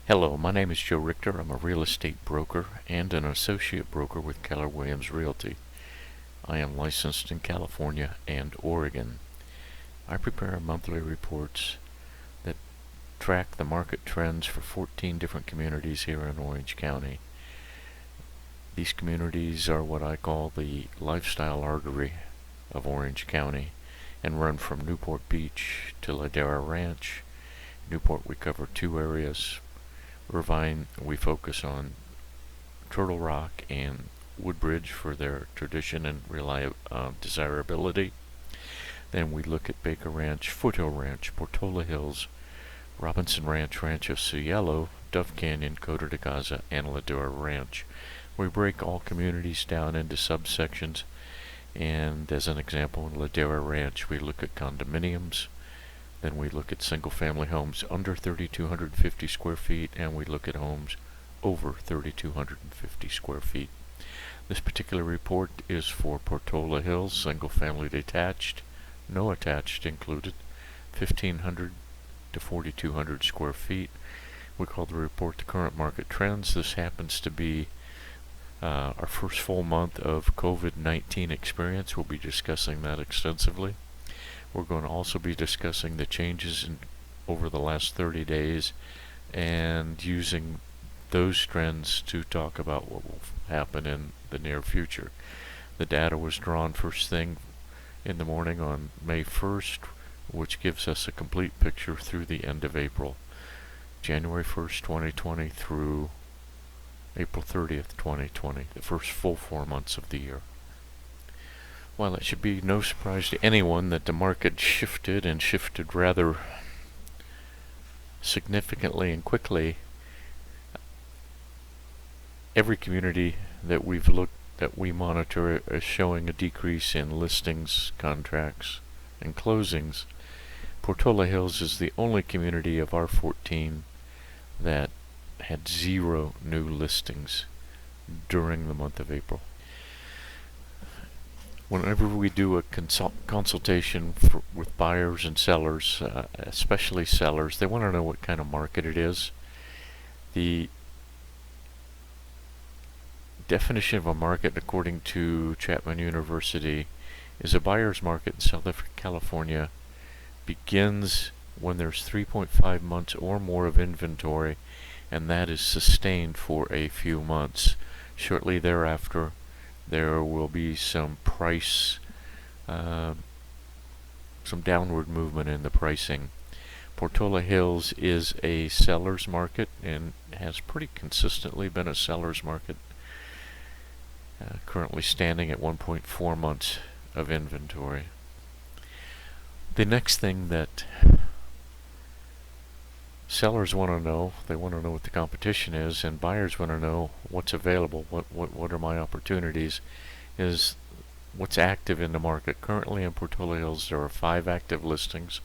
Hello, my name is Joe Richter. I'm a real estate broker and an associate broker with Keller Realty. I am licensed in California and Oregon. I prepare monthly reports that track the market trends for 14 different communities here in Orange County. These communities are what I call the lifestyle artery of Orange County and run from Newport Beach to Ladera Ranch. Newport, we cover two areas. Irvine, we focus on Turtle Rock and Woodbridge for their tradition and desirability. Then we look at Baker Ranch, Foothill Ranch, Portola Hills, Robinson Ranch, Rancho Cielo, Dove Canyon, Coto de Caza, and Ladera Ranch. We break all communities down into subsections, and as an example, in Ladera Ranch, we look at condominiums. Then we look at single-family homes under 3,250 square feet, and we look at homes over 3,250 square feet. This particular report is for Portola Hills, single-family detached, no attached included, 1,500 to 4,200 square feet. We call the report the current market trends. This happens to be our first full month of COVID-19 experience. We'll be discussing that extensively. We're going to also be discussing the changes over the last 30 days and using those trends to talk about what will happen in the near future. The data was drawn first thing in the morning on May 1st, which gives us a complete picture through the end of April. January 1st, 2020 through April 30th, 2020, the first full 4 months of the year. Well, it should be no surprise to anyone that the market shifted rather significantly and quickly. Every community that we monitor is showing a decrease in listings, contracts, and closings. Portola Hills is the only community of our 14 that had 0 new listings during the month of April. Whenever we do a consultation with buyers and sellers, especially sellers, they want to know what kind of market it is. The definition of a market, according to Chapman University, is a buyer's market in Southern California begins when there's 3.5 months or more of inventory, and that is sustained for a few months. Shortly thereafter, there will be some downward movement in the pricing. Portola Hills is a seller's market and has pretty consistently been a seller's market, currently standing at 1.4 months of inventory. The next thing that sellers want to know, they want to know what the competition is, and buyers want to know what's available, what are my opportunities, is what's active in the market. Currently in Portola Hills there are 5 active listings.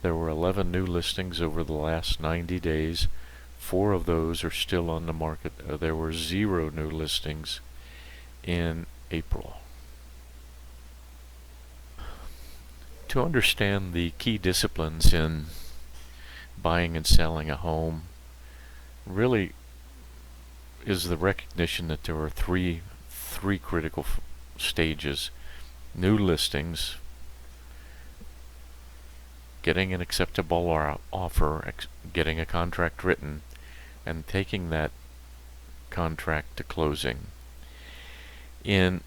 There were 11 new listings over the last 90 days. 4 of those are still on the market. There were 0 new listings in April. To understand the key disciplines in buying and selling a home really is the recognition that there are three critical stages: new listings, getting an acceptable offer, getting a contract written, and taking that contract to closing. In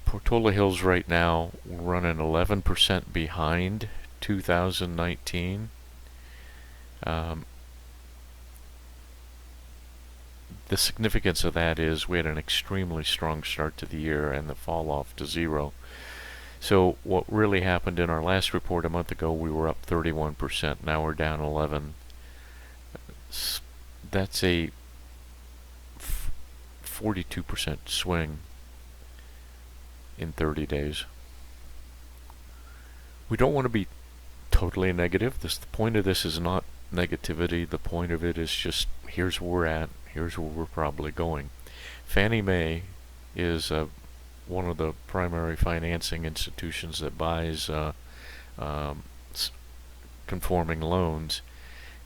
Portola Hills right now, we're running 11% behind 2019. The significance of that is we had an extremely strong start to the year and the fall off to 0. So what really happened in our last report a month ago, we were up 31%. Now we're down 11. That's a 42% swing in 30 days. We don't want to be totally negative. The point of this is not negativity. The point of it is just, here's where we're at, here's where we're probably going. Fannie Mae is one of the primary financing institutions that buys conforming loans,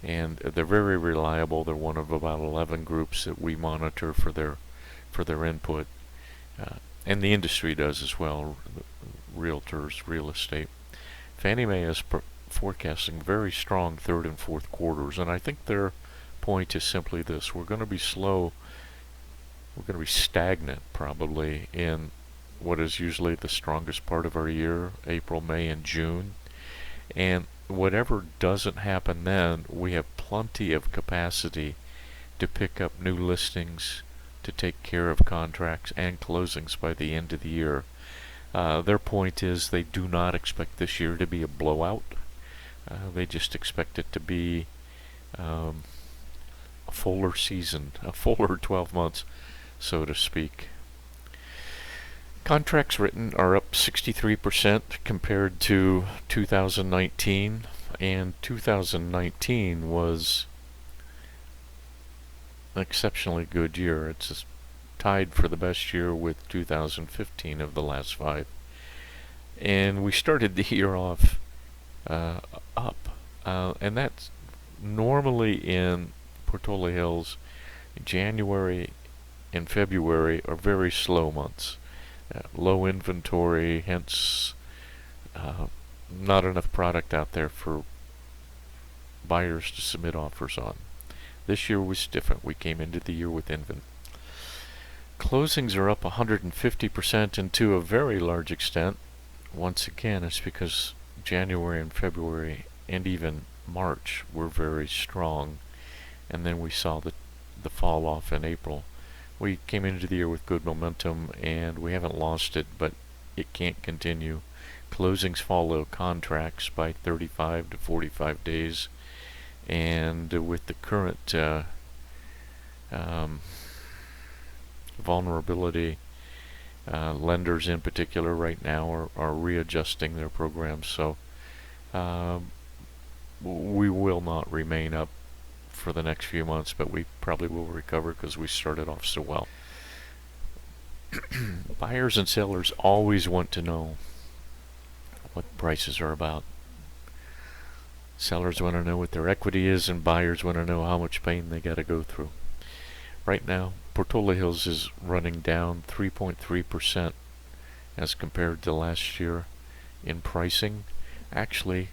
and they're very reliable. They're one of about 11 groups that we monitor for their input, and the industry does as well. Realtors, real estate. Fannie Mae is forecasting very strong third and fourth quarters, and I think their point is simply this: we're going to be slow. We're going to be stagnant probably in what is usually the strongest part of our year, April, May, and June. And whatever doesn't happen then, we have plenty of capacity to pick up new listings, to take care of contracts and closings by the end of the year. Their point is they do not expect this year to be a blowout. They just expect it to be a fuller season, a fuller 12 months, so to speak. Contracts written are up 63% compared to 2019, and 2019 was an exceptionally good year. It's tied for the best year with 2015 of the last 5. And we started the year off up, and that's normally in Portola Hills. January and February are very slow months. Low inventory, hence not enough product out there for buyers to submit offers on. This year was different. We came into the year with inventory. Closings are up 150%, and to a very large extent, once again, it's because January and February and even March were very strong, and then we saw the fall off in April. We came into the year with good momentum, and we haven't lost it, but it can't continue. Closings follow contracts by 35 to 45 days, and with the current vulnerability, lenders in particular right now are readjusting their programs, so we will not remain up for the next few months, but we probably will recover because we started off so well. Buyers and sellers always want to know what prices are about. Sellers want to know what their equity is, and buyers want to know how much pain they got to go through. Right now, Portola Hills is running down 3.3% as compared to last year in pricing. Actually,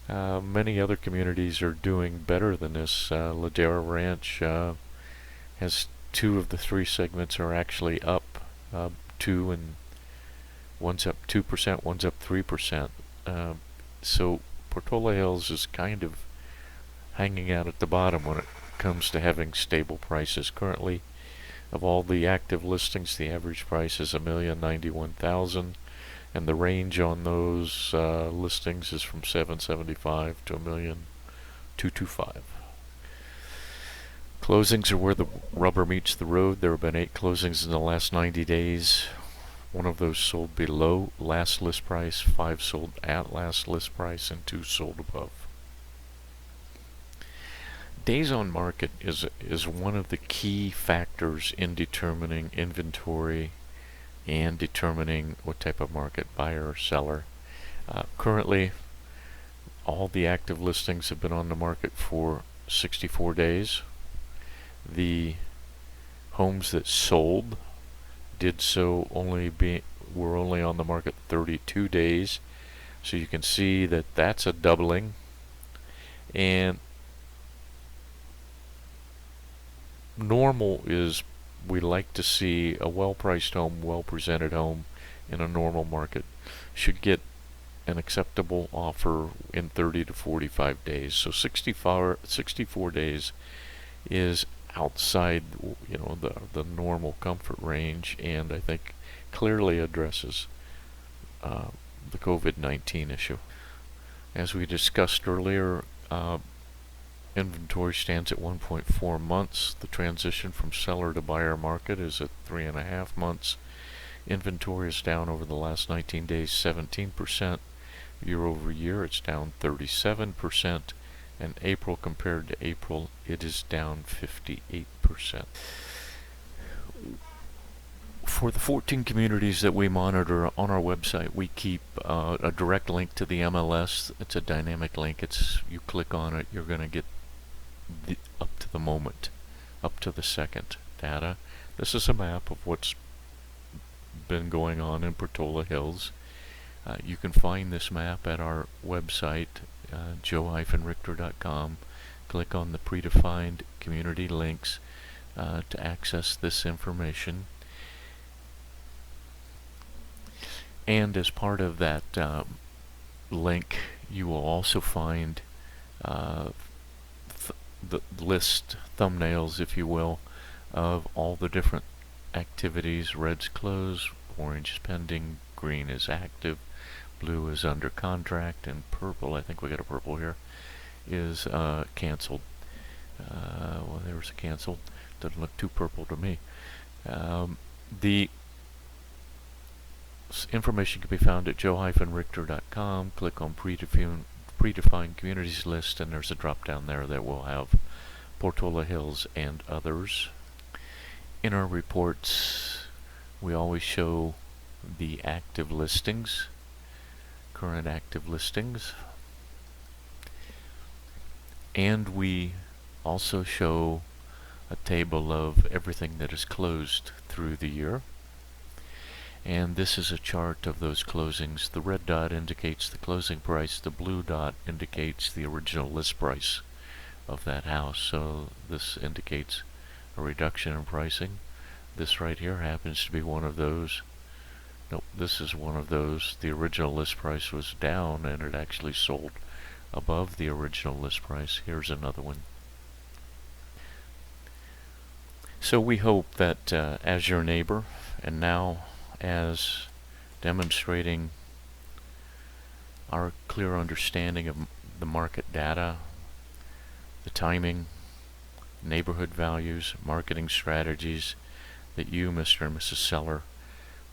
many other communities are doing better than this. Ladera Ranch has 2 of the 3 segments are actually up 2, and one's up 2%, one's up 3%. So Portola Hills is kind of hanging out at the bottom when it comes to having stable prices. Currently, of all the active listings, the average price is $1,091,000. And the range on those listings is from $775,000 to $1,225,000. Closings are where the rubber meets the road. There have been 8 closings in the last 90 days. 1 of those sold below last list price, 5 sold at last list price, and 2 sold above. Days on market is one of the key factors in determining inventory and determining what type of market, buyer or seller. Currently, all the active listings have been on the market for 64 days. The homes that sold did so were only on the market 32 days. So you can see that that's a doubling. And normal is we like to see a well-priced home, well-presented home in a normal market should get an acceptable offer in 30 to 45 days. So 64 days is outside, the normal comfort range, and I think clearly addresses the COVID-19 issue. As we discussed earlier, inventory stands at 1.4 months. The transition from seller to buyer market is at 3.5 months. Inventory is down over the last 19 days 17%. Year over year, it's down 37%. And April compared to April, it is down 58%. For the 14 communities that we monitor on our website, we keep a direct link to the MLS. It's a dynamic link. You click on it, you're going to get up to the moment, up to the second data. This is a map of what's been going on in Portola Hills. You can find this map at our website, joe-richter.com. Click on the predefined community links to access this information. And as part of that link, you will also find the list, thumbnails, if you will, of all the different activities. Red's closed, orange is pending, green is active, blue is under contract, and purple, I think we got a purple here, is canceled. Well, there's a canceled. Doesn't look too purple to me. The information can be found at joe-richter.com. Click on predefined communities list, and there's a drop down there that will have Portola Hills and others. In our reports, we always show the active listings, current active listings, and we also show a table of everything that is closed through the year. And this is a chart of those closings. The red dot indicates the closing price, the blue dot indicates the original list price of that house. So this indicates a reduction in pricing. This right here happens to be one of those. Nope, this is one of those. The original list price was down and it actually sold above the original list price. Here's another one. So we hope that as your neighbor, and now as demonstrating our clear understanding of the market data, the timing, neighborhood values, marketing strategies, that you, Mr. and Mrs. Seller,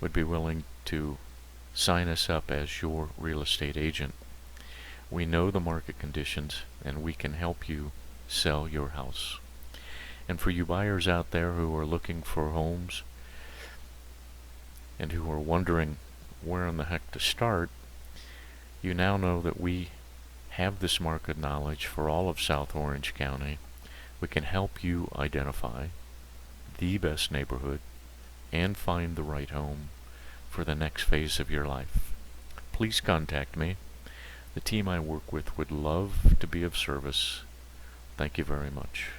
would be willing to sign us up as your real estate agent. We know the market conditions and we can help you sell your house. And for you buyers out there who are looking for homes and who are wondering where in the heck to start, you now know that we have this market knowledge for all of South Orange County. We can help you identify the best neighborhood and find the right home for the next phase of your life. Please contact me. The team I work with would love to be of service. Thank you very much.